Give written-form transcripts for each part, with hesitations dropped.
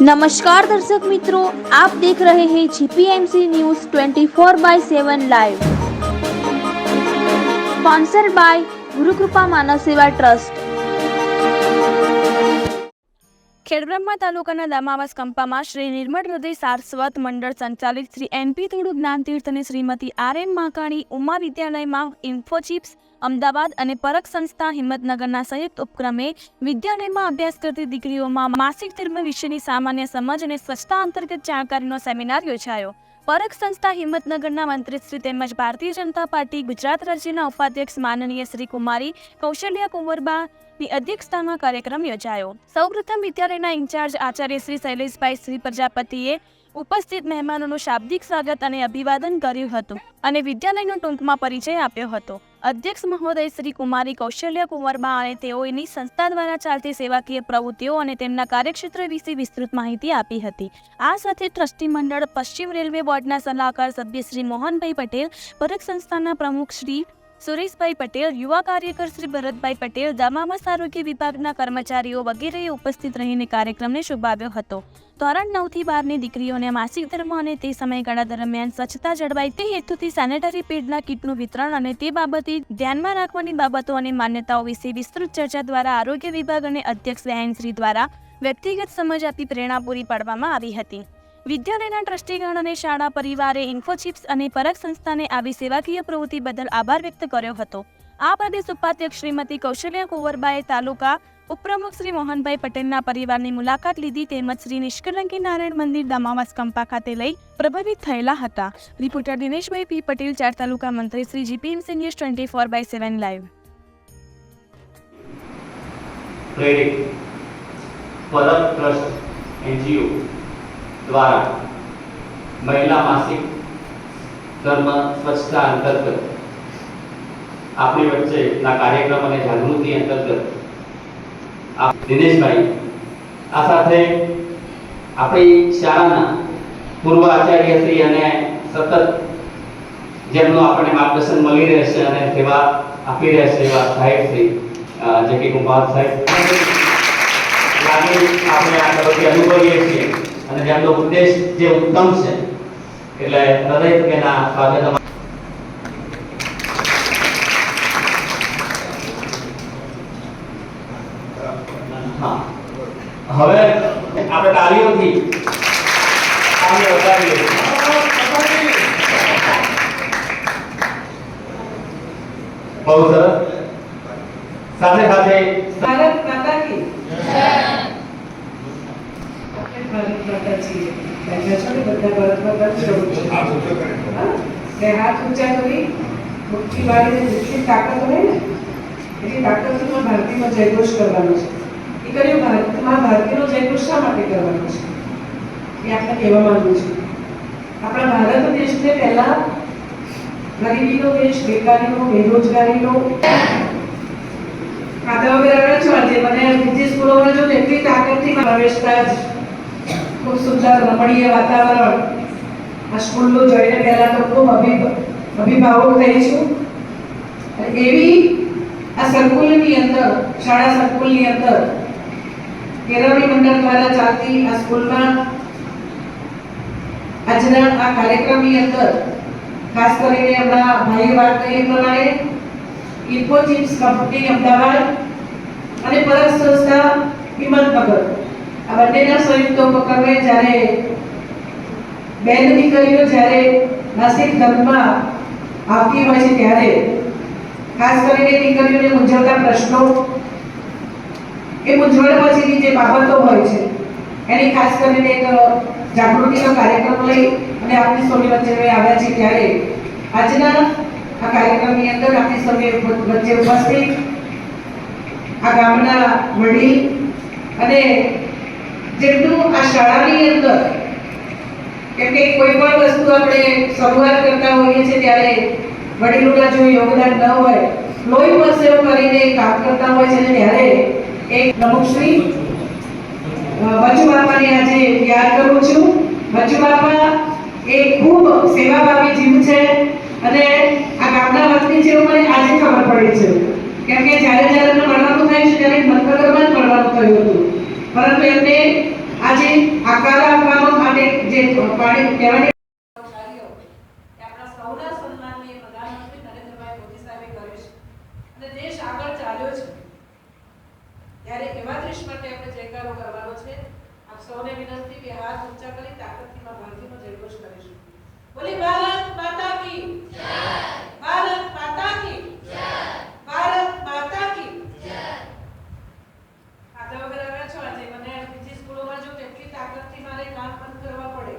नमस्कार दर्शक मित्रों, आप देख रहे हैं जीपीएमसी news 24/7 live, sponsored by Gurukripa मानव सेवा ट्रस्ट। ખેડબ્રહ્મા તાલુકાના દામાવાસ કંપામાં શ્રી નિર્મળ હૃદય સારસ્વત મંડળ સંચાલિત શ્રી એનપી થોડું જ્ઞાનતીર્થ અને શ્રીમતી આર.એમ. માકાણી ઉમા વિદ્યાલયમાં ઇન્ફોચિપ્સ અમદાવાદ અને પરખ સંસ્થા હિંમતનગરના સંયુક્ત ઉપક્રમે વિદ્યાલયમાં અભ્યાસ કરતી દીકરીઓમાં માસિક ધર્મ વિશેની સામાન્ય સમજ અને સ્વચ્છતા અંતર્ગત જાણકારીનો સેમિનાર યોજાયો। પરખ સંસ્થા હિંમતનગરના મંત્રીશ્રી તેમજ ભારતીય જનતા પાર્ટી ગુજરાત રાજ્યના ઉપાધ્યક્ષ માનનીય શ્રી કુમારી કૌશલ્યા કુંવરબાની અધ્યક્ષતામાં કાર્યક્રમ યોજાયો। સૌપ્રથમ વિદ્યાલયના ઇન્ચાર્જ આચાર્ય શ્રી શૈલેષભાઈ શ્રી પ્રજાપતિએ ઉપસ્થિત મહેમાનોનું શાબ્દિક સ્વાગત અને અભિવાદન કર્યું હતું અને વિદ્યાલયનો ટૂંકમાં પરિચય આપ્યો હતો। અધ્યક્ષ મહોદય શ્રી કુમારી કૌશલ્યા કુંવરબા અને તેઓની સંસ્થા દ્વારા ચાલતી સેવાકીય પ્રવૃત્તિઓ અને તેમના કાર્યક્ષેત્ર વિશે વિસ્તૃત માહિતી આપી હતી। આ સાથે ટ્રસ્ટી મંડળ પશ્ચિમ રેલવે બોર્ડના સલાહકાર સભ્ય શ્રી મોહનભાઈ પટેલ, પરખ સંસ્થાના પ્રમુખ શ્રી સુરેશભાઈ પટેલ, યુવા કાર્યકર શ્રી ભરતભાઈ પટેલ, દામાવાસ આરોગ્ય વિભાગના કર્મચારીઓ વગેરેએ ઉપસ્થિત રહીને કાર્યક્રમને શુભાવ્યો હતો। ધોરણ 9 થી 12ની દીકરીઓને માસિક ધર્મ અને તે સમયગાળા દરમિયાન સ્વચ્છતા જળવાય તે હેતુથી સેનેટરી પેડના કીટનું વિતરણ અને તે બાબતે ધ્યાનમાં રાખવાની બાબતો અને માન્યતાઓ વિશે વિસ્તૃત ચર્ચા દ્વારા આરોગ્ય વિભાગ અને અધ્યક્ષ બહેનશ્રી દ્વારા વ્યક્તિગત સમજ આપી પ્રેરણા પૂરી પાડવામાં આવી હતી। વિદ્યાલયના ટ્રસ્ટીગણ અને શાળા પરિવારે ઇન્ફોચિપ્સ અને પરખ સંસ્થાને આવી સેવાકીય પ્રવૃત્તિ બદલ આભાર વ્યક્ત કર્યો હતો। આ પ્રદેશ ઉપાધ્યક્ષ શ્રીમતી કૌશલ્યા કુંવરબાએ તાલુકા ઉપપ્રમુખ શ્રી મોહનભાઈ પટેલના પરિવારની મુલાકાત લીધી તેમજ શ્રી નિષ્કલંકી નારાયણ મંદિર દામાવાસ કંપા ખાતે લઈ પ્રભાવિત થયેલા હતા। રિપોર્ટર દિનેશભાઈ પી પટેલ, 4 તાલુકા મંત્રી Shri GPMC news 24/7 live. Parakh trust NGO દ્વારા મહિલા માસિક ધર્મ સ્વચ્છતા અંતર્ગત આપણી વચ્ચેના કાર્યક્રમ અને જાગૃતિ અંતર્ગત દિનેશભાઈ આ સાથે આપણી શાળાના પૂર્વ આચાર્યશ્રી અને સતત જેમનું આપણને માર્ગદર્શન મળી રહેશે અને સેવા આપી રહેશે એવા સાહેબશ્રી જે કે કુંભાર સાહેબ આપણે આ તરફથી અનુભવીએ છીએ અને જેમનો ઉદ્દેશ જે ઉત્તમ છે એટલે હૃદયથી એના સ્વાગત। હા, હવે આપણે તાળીઓથી આને વધારીએ। બહુ સરસ। સાથે સાથે ભારત માતા કી જય। ભારત માતા જી બેઠા છો ને બધા ભારત માતા જવું છે। હાથ ઊંચા કરી મુઠ્ઠી વાળીને જેટલી તાકાત હોય ને એટલી તાકાતમાં ભારતીયનો જયઘોષ કરવાનો છે। એ કર્યું ભારતમાં ભારતીયનો જયઘોષ શા માટે કરવાનો છે એ આપણે કહેવા માંગુ છું। આપણા ભારત દેશને પહેલા ગરીબીનો દેશ, બેકારીનો, બેરોજગારીનો ખાતા વગર આવે છો આજે મને બીજી સ્કૂલોમાં જો એટલી તાકાતથી પ્રવેશતા જ ખૂબ સુંદર રમણીય વાતાવરણ આ સ્કૂલનું જોઈને પહેલા તો ખૂબ અભિભાવક થઈ છું। અને એવી આ સંકુલની અંદર, શાળા સંકુલની અંદર કેળવણી મંડળ દ્વારા ચાલતી આ સ્કૂલમાં આજના આ કાર્યક્રમની અંદર ખાસ કરીને હમણાં ભાઈએ વાત કરી પ્રમાણે ઇન્ફોચિપ્સ કંપની અમદાવાદ અને પરખ સંસ્થા હિંમતનગર આ બંનેના સંયુક્ત ઉપક્રમે જ્યારે બેન દીકરીઓ જ્યારે માસિક ધર્મમાં આવતી હોય છે ત્યારે ખાસ કરીને દીકરીઓને મૂંઝવતા પ્રશ્નો એ મૂંઝવણ પછીની જે બાબતો હોય છે એની ખાસ કરીને એક જાગૃતિનો કાર્યક્રમ લઈ અને આપણી સૌની વચ્ચે આવ્યા છે ત્યારે આજના આ કાર્યક્રમની અંદર આપણી સૌની વચ્ચે ઉપસ્થિત આ ગામના વડીલ અને જેમનું આ શાળાની અંદર કેમ કે કોઈ પણ વસ્તુ આપણે શરૂઆત કરતા હોઈએ છીએ ત્યારે વડીલોના જો યોગદાન ન હોય, લોહી પરસેવો કરીને કામ કરતા હોય છે ત્યારે એક પ્રમુખશ્રી બચુ બાપાને આજે યાદ કરું છું। બચુ બાપા એ ખૂબ સેવાભાવી જીવ છે અને આ ગામના વતની છે મને આજે ખબર પડી છે કેમ કે જ્યારે મળવાનું થાય છે ત્યારે મનગરમાં જ મળવાનું થયું હતું, પરંતુ એમને આજે આખા પાણી કહેવાની આપણા સૌના સન્માનની પ્રધાનમંત્રી નરેન્દ્રભાઈ મોદી સાહેબે કર્યું છે અને દેશ આગળ ચાલ્યો છે ત્યારે એવા દેશ માટે આપણે જયકારો કરવાનો છે. આપ સૌને વિનંતી કે હાથ ઊંચા કરી તાકાતથી માં ભારતીનો જયઘોષ કરીશું. બોલી ભારત માતા કી જય, ભારત માતા કી જય, ભારત માતા કી જય. આગળ વગર આવ્યા છો આજે મને બીજી સ્કૂલોમાં જો કેટલી તાકાતથી મારે કામ બંધ કરવા પડે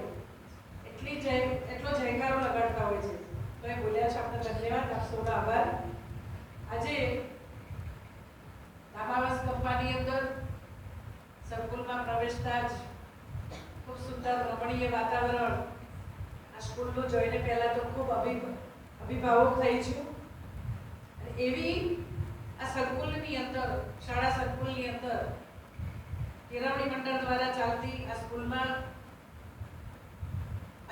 એટલો જયકારો લગાડતા હોય છે. તો એ બોલ્યા છે આપણે ધન્યવાદ, આપ સૌનો આભાર. આજે દામાવાસ કંપાની અંદર સંકુલમાં પ્રવેશતા જ ખૂબ સુંદર રમણીય વાતાવરણ આ સ્કૂલનું જોઈને પહેલા તો ખૂબ અભિભાવક થઈ છું. અને એવી આ સંકુલની અંદર શાળા સંકુલની અંદર કેળવણી મંડળ દ્વારા ચાલતી આ સ્કૂલમાં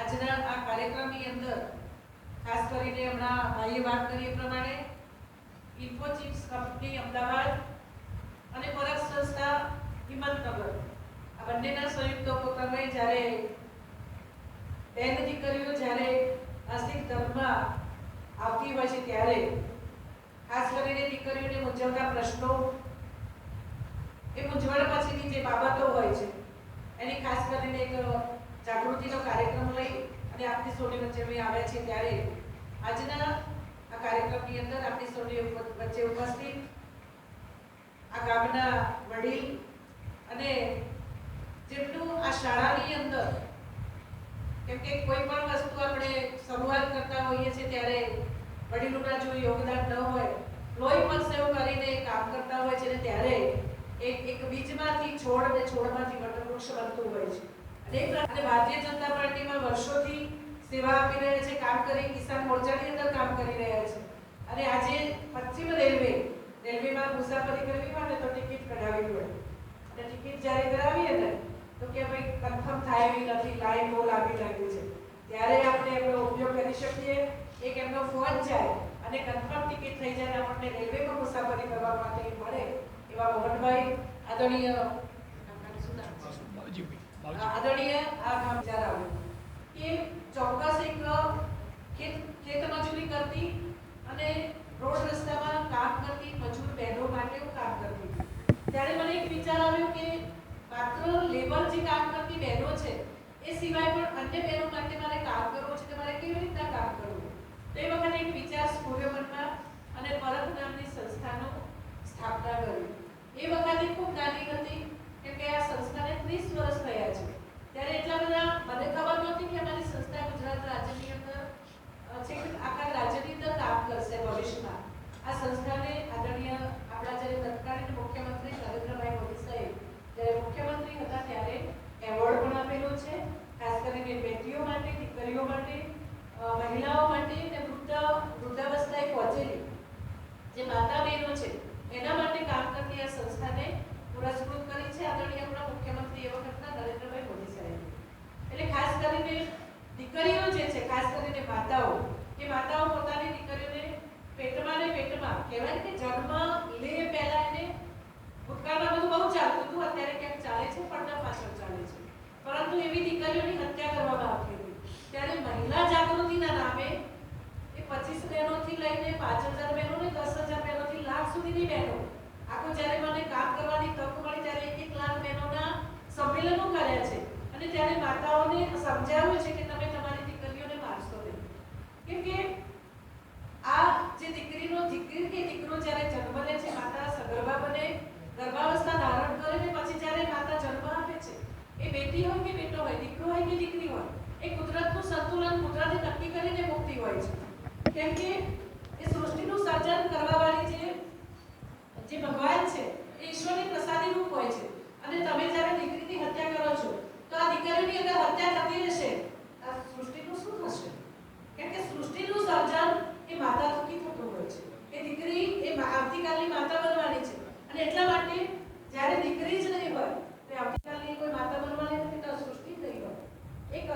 આજના આ કાર્યક્રમની અંદર ખાસ કરીને હમણાં ભાઈએ વાત કરી એ પ્રમાણે ઇન્ફોચિપ્સ કંપની અમદાવાદ અને પરખ સંસ્થા હિંમતનગર આ બંનેના સંયુક્ત ઉપક્રમે જ્યારે બેન દીકરીઓ જ્યારે નાસ્તિક ધર્મમાં આવતી હોય છે ત્યારે ખાસ કરીને દીકરીઓને મૂંઝવતા પ્રશ્નો એ મૂંઝવણ પછીની જે બાબતો હોય છે એની ખાસ કરીને એક જાગૃતિનો કાર્યક્રમ લઈ અને આપની સૌની વચ્ચે અમે આવ્યા છે ત્યારે આજના આ કાર્યક્રમની અંદર આપની સૌની વચ્ચે ઉપસ્થિત આ ગામના વડીલ અને જેમનું આ શાળાની અંદર કેમ કે કોઈ પણ વસ્તુ આપણે શરૂઆત કરતા હોઈએ છીએ ત્યારે વડીલોના જો યોગદાન ન હોય લોહી પરસેવો કરીને કામ કરતા હોય છે ને ત્યારે એક બીજમાંથી છોડ અને છોડમાંથી વટવૃક્ષ બનતું હોય છે. અને ભારતીય જનતા પાર્ટીમાં વર્ષોથી સેવા આપી રહ્યા છે, કામ કરી કિસાન મોરચાની અંદર કામ કરી રહ્યા છે. અને આજે પશ્ચિમ રેલવેમાં મુસાફરી કરવી હોય ને તો ટિકિટ કઢાવવી પડે અને ટિકિટ જ્યારે કરાવીએ ને તો કે ભાઈ કન્ફર્મ થાય એવી નથી, લાઈન બહુ લાંબી લાગી છે, ત્યારે આપણે એમનો ઉપયોગ કરી શકીએ. એક એમનો ફોન જાય અને કન્ફર્મ ટિકિટ થઈ જાય અને આપણને રેલવેમાં મુસાફરી કરવા માટે મળે એવા મોહનભાઈ આદરણીય આ કામ વિચાર આવ્યો કે ચોક્કસ એક ખેત મજૂરી કરતી અને રોડ રસ્તામાં કામ કરતી મજૂર બહેનો માટે હું કામ કરતી. ત્યારે મને એક વિચાર આવ્યો કે માત્ર લેબર જે કામ કરતી બહેનો છે એ સિવાય પણ અન્ય બહેનો માટે મારે કામ કરવું છે તો મારે કેવી રીતના કામ કરવું. તો એ વખતે એક વિચાર સ્ફૂર્યો મનમાં અને પરખ નામની સંસ્થાનો સ્થાપના કરી. એ વખતે ખૂબ નાની હતી કેમ કે આ સંસ્થાને 30 વર્ષ થયા છે. ત્યારે એટલા બધા મને ખબર નહોતી કે અમારી સંસ્થા ગુજરાત રાજ્યની અંદર આખા રાજ્યની અંદર કામ કરશે ભવિષ્યમાં. આ સંસ્થાને આદરણીય આપણા જ્યારે તત્કાલીન મુખ્યમંત્રી નરેન્દ્રભાઈ મોદી સાહેબ જ્યારે મુખ્યમંત્રી હતા ત્યારે એવોર્ડ પણ આપેલો છે, ખાસ કરીને બેટીઓ માટે, દીકરીઓ માટે, મહિલાઓ માટે અને વૃદ્ધાવસ્થાએ પહોંચેલી જે માતા બહેનો છે એના માટે કામ કરતી આ સંસ્થાને પુરસ્કૃત કરી છે આદરણીય આપણા મુખ્યમંત્રી એ વખતના નરેન્દ્રભાઈ મોદી સાહેબ. એટલે ખાસ કરીને દીકરીઓ જે છે, ખાસ કરીને માતાઓ, એ માતાઓ પોતાની દીકરીઓને પેટમાં કહેવાય કે જન્મ લે પહેલા એને ભૂતકાળમાં બધું બહુ ચાલતું હતું, અત્યારે ક્યાંક ચાલે છે, પડદા પાછળ ચાલે છે, પરંતુ એવી દીકરીઓની હત્યા કરવામાં આવતી હતી. ત્યારે મહિલા જાગૃતિના નામે એ 25 બહેનોથી લઈને 5000 બહેનો ને 10000 બહેનોથી લાખ સુધીની બહેનો આખું જ્યારે મને કામ કરવાની તક મળી ત્યારે 1 લાખ બહેનોના સંમેલનો કર્યા છે અને ત્યારે માતાઓને સમજાવ્યું છે કે તમે તમારી દીકરીઓને મારશો નહીં. કેમ કે આ જે દીકરી કે દીકરો જ્યારે જન્મ